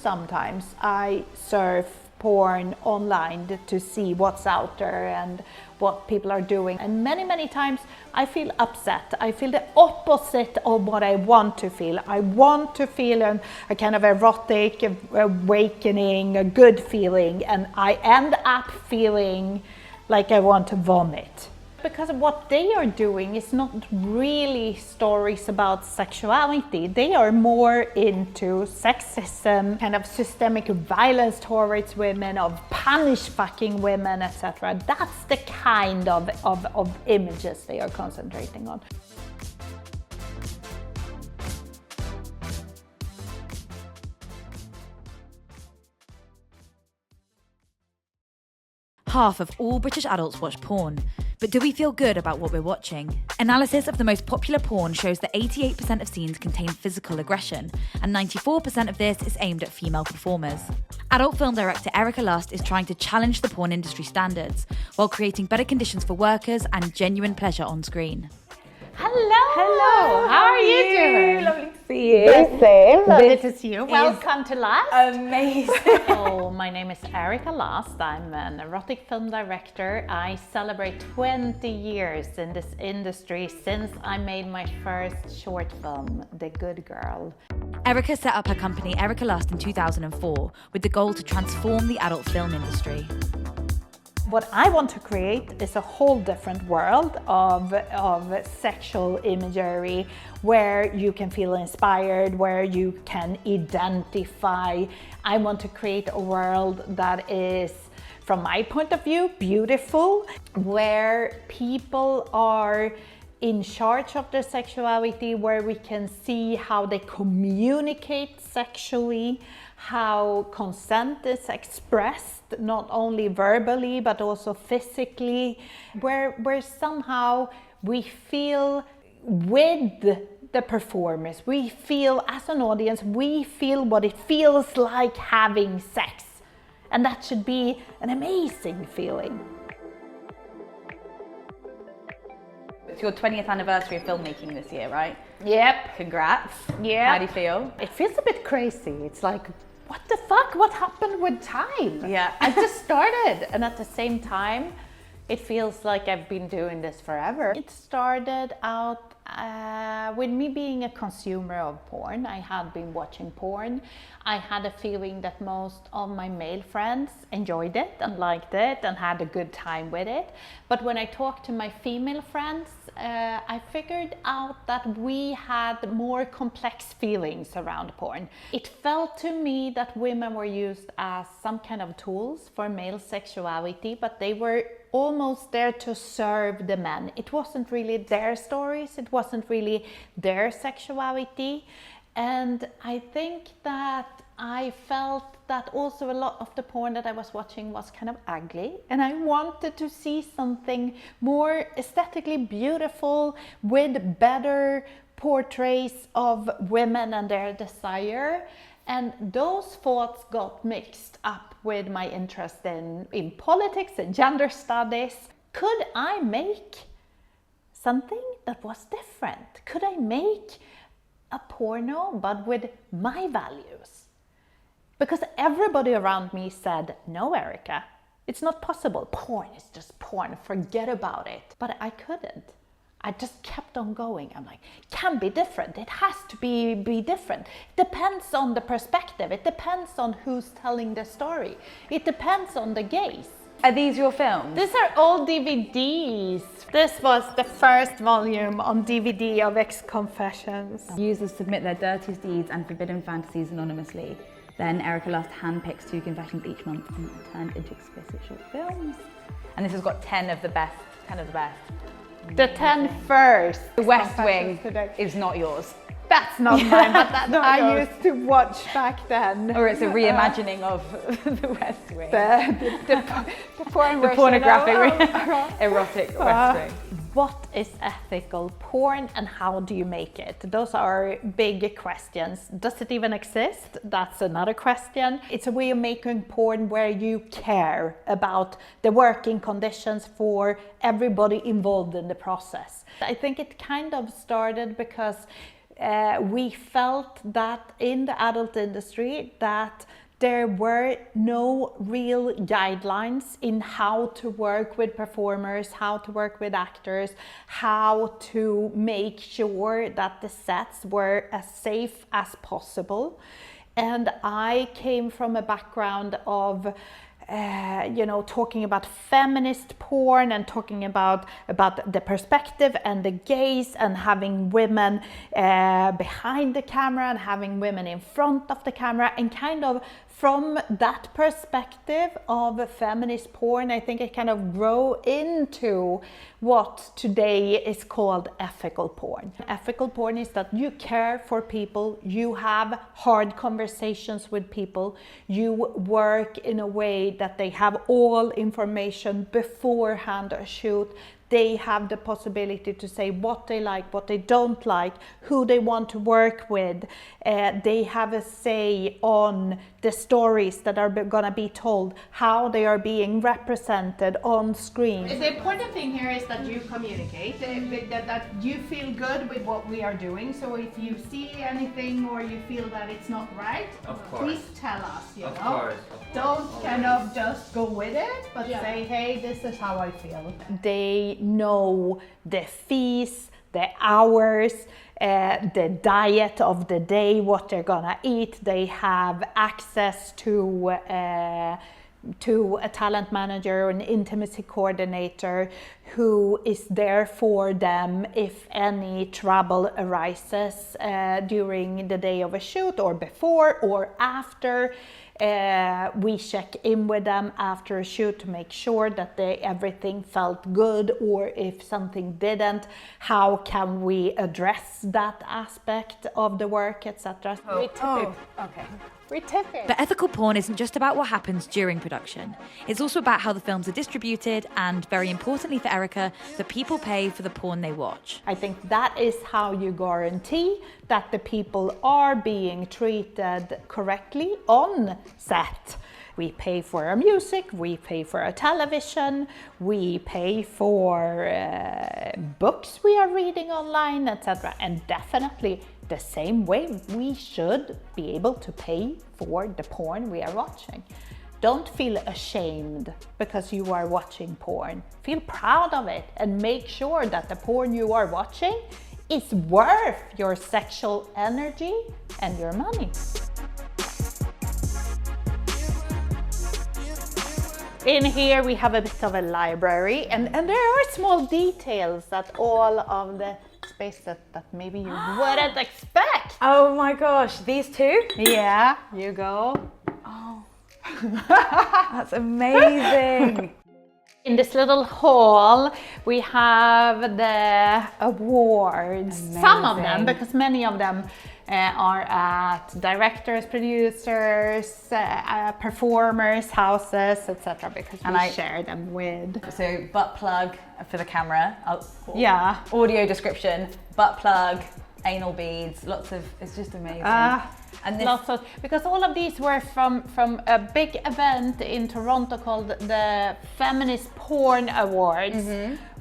sometimes. I surf porn online to see what's out there and what people are doing. And many times I feel upset. I feel the opposite of what I want to feel. I want to feel a kind of erotic awakening, a good feeling, and I end up feeling like I want to vomit. Because what they are doing is not really stories about sexuality. They are more into sexism, kind of systemic violence towards women, of punish fucking women, etc. That's the kind of images they are concentrating on. Half of all British adults watch porn. But do we feel good about what we're watching? Analysis of the most popular porn shows that 88% of scenes contain physical aggression, and 94% of this is aimed at female performers. Adult film director Erika Lust is trying to challenge the porn industry standards, while creating better conditions for workers and genuine pleasure on screen. Hello! How are you doing? Lovely to see you. The same. Lovely to see you. Welcome to Lust. Amazing. Oh, my name is Erika Lust. I'm an erotic film director. I celebrate 20 years in this industry since I made my first short film, The Good Girl. Erika set up her company ERIKALUST in 2004 with the goal to transform the adult film industry. What I want to create is a whole different world of sexual imagery where you can feel inspired, where you can identify. I want to create a world that is, from my point of view, beautiful, where people are in charge of their sexuality, where we can see how they communicate sexually, how consent is expressed, not only verbally, but also physically, where somehow we feel with the performers, we feel as an audience, we feel what it feels like having sex. And that should be an amazing feeling. It's your 20th anniversary of filmmaking this year, right? Yep. Congrats. Yeah. How do you feel? It feels a bit crazy. It's like, what the fuck? What happened with time? Yeah. I just started, and at the same time, it feels like I've been doing this forever. It started out with me being a consumer of porn. I had been watching porn. I had a feeling that most of my male friends enjoyed it and liked it and had a good time with it. But when I talked to my female friends, I figured out that we had more complex feelings around porn. It felt to me that women were used as some kind of tools for male sexuality, but they were almost there to serve the men. It wasn't really their stories, it wasn't really their sexuality. And I think that I felt that also a lot of the porn that I was watching was kind of ugly, and I wanted to see something more aesthetically beautiful with better portraits of women and their desire. And those thoughts got mixed up with my interest in politics and gender studies. Could I make something that was different? Could I make a porno but with my values? Because everybody around me said, no, Erika, it's not possible. Porn is just porn, forget about it. But I couldn't. I just kept on going. I'm like, can be different. It has to be different. It depends on the perspective. It depends on who's telling the story. It depends on the gaze. Are these your films? These are all DVDs. This was the first volume on DVD of Ex-Confessions. Users submit their dirtiest deeds and forbidden fantasies anonymously. Then Erika Lust handpicks 2 confessions each month and turned into explicit short films. And this has got 10 of the best, 10 of the best. The 10 first. The West Wing is not yours. That's not mine, but that I used to watch back then. Or it's a reimagining of the West Wing. The porn version. Pornographic, erotic West Wing. What is ethical porn and how do you make it? Those are big questions. Does it even exist? That's another question. It's a way of making porn where you care about the working conditions for everybody involved in the process. I think it kind of started because we felt that in the adult industry that there were no real guidelines in how to work with performers, how to work with actors, how to make sure that the sets were as safe as possible. And I came from a background of talking about feminist porn and talking about the perspective and the gaze and having women behind the camera and having women in front of the camera, and kind of from that perspective of feminist porn, I think it kind of grew into what today is called ethical porn. Ethical porn is that you care for people, you have hard conversations with people, you work in a way that they have all information beforehand a shoot. They have the possibility to say what they like, what they don't like, who they want to work with. They have a say on the stories that are going to be told, how they are being represented on screen. The important thing here is that you communicate, that you feel good with what we are doing. So if you see anything or you feel that it's not right, please tell us, you know. Don't kind of just go with it, but say, hey, this is how I feel. They know the fees, the hours, the diet of the day, what they're gonna eat. They have access to a talent manager or an intimacy coordinator who is there for them if any trouble arises during the day of a shoot or before or after. We check in with them after a shoot to make sure that everything felt good, or if something didn't, how can we address that aspect of the work, etc. We tip it. But ethical porn isn't just about what happens during production. It's also about how the films are distributed and, very importantly for Erika, that people pay for the porn they watch. I think that is how you guarantee that the people are being treated correctly on set. We pay for our music, we pay for our television, we pay for books we are reading online, etc. And definitely the same way we should be able to pay for the porn we are watching. Don't feel ashamed because you are watching porn. Feel proud of it and make sure that the porn you are watching is worth your sexual energy and your money. In here we have a bit of a library, and there are small details that all of the space that maybe you wouldn't expect. Oh my gosh, these two? Yeah, you go. Oh, that's amazing. In this little hall, we have the awards. Amazing. Some of them, because many of them are at directors, producers, performers, houses, etc. Because we share them with. So butt plug for the camera. Yeah. Audio description, butt plug, anal beads, lots of, it's just amazing. And lots of, because all of these were from a big event in Toronto called the Feminist Porn Awards,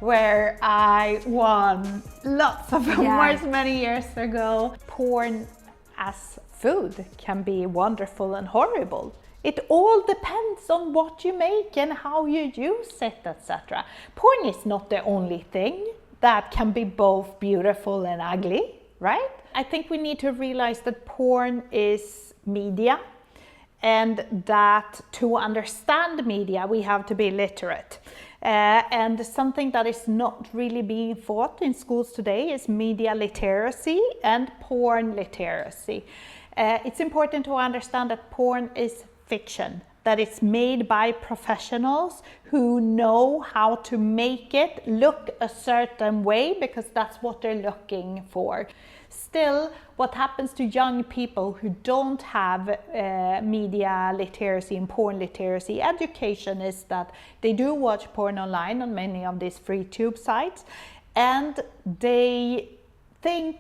where I won lots of awards many years ago. Porn as food can be wonderful and horrible. It all depends on what you make and how you use it, etc. Porn is not the only thing that can be both beautiful and ugly, right? I think we need to realize that porn is media, and that to understand media we have to be literate. And something that is not really being taught in schools today is media literacy and porn literacy. It's important to understand that porn is fiction, that it's made by professionals who know how to make it look a certain way because that's what they're looking for. Still, what happens to young people who don't have media literacy and porn literacy education is that they do watch porn online on many of these free tube sites, and they think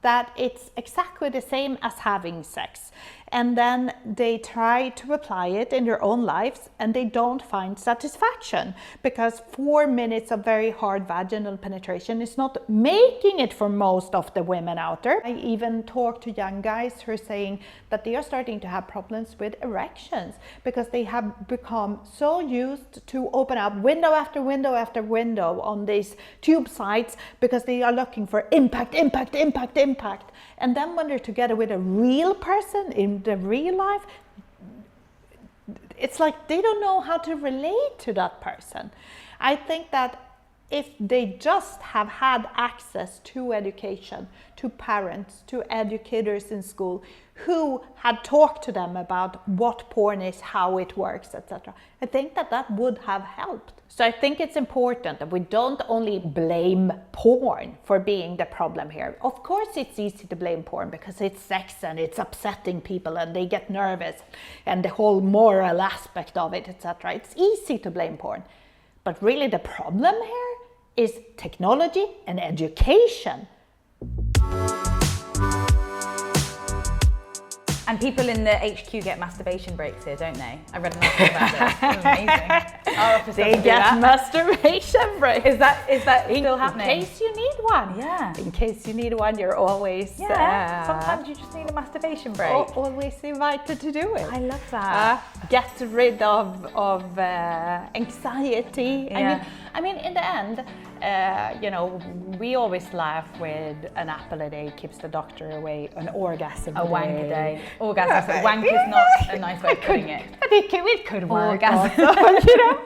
that it's exactly the same as having sex. and then they try to apply it in their own lives and they don't find satisfaction because 4 minutes of very hard vaginal penetration is not making it for most of the women out there. I even talk to young guys who are saying that they are starting to have problems with erections because they have become so used to open up window after window after window on these tube sites because they are looking for impact. And then when they're together with a real person in the real life, it's like they don't know how to relate to that person. I think that if they just have had access to education, to parents, to educators in school who had talked to them about what porn is, how it works, etc., I think that that would have helped. So I think it's important that we don't only blame porn for being the problem here. Of course it's easy to blame porn because it's sex and it's upsetting people and they get nervous and the whole moral aspect of it, etc. It's easy to blame porn. But really the problem here is technology and education. And people in the HQ get masturbation breaks here, don't they? I read an article about it. It's amazing. Our office They doesn't do get that. masturbation breaks. Is that still In happening? case you need one. Yeah. In case you need one, you're always Sometimes you just need a masturbation break. always invited to do it. I love that. Get rid of anxiety. Yeah. I mean, in the end, we always laugh with an apple a day keeps the doctor away, an orgasm A a wank a day. day. Orgasm. Wank is not a nice way of putting it. But it could work Orgasm. also,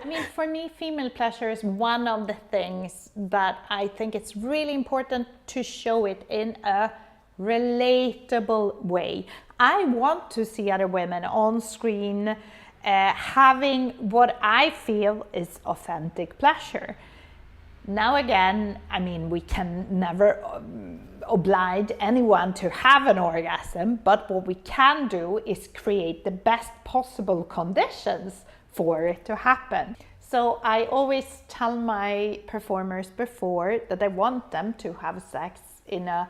I mean, for me, female pleasure is one of the things that I think it's really important to show it in a relatable way. I want to see other women on screen having what I feel is authentic pleasure. Now again, I mean, we can never oblige anyone to have an orgasm, but what we can do is create the best possible conditions for it to happen. So I always tell my performers before that I want them to have sex in a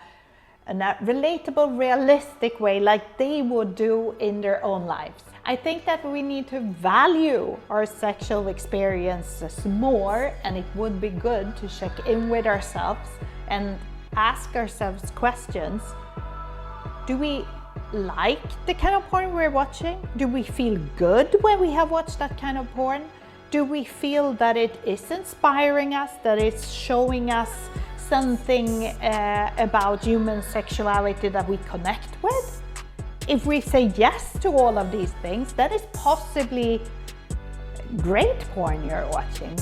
relatable, realistic way like they would do in their own lives. I think that we need to value our sexual experiences more, and it would be good to check in with ourselves and ask ourselves questions. Do we like the kind of porn we're watching? Do we feel good when we have watched that kind of porn? Do we feel that it is inspiring us, that it's showing us something about human sexuality that we connect with? If we say yes to all of these things, that is possibly great porn you're watching.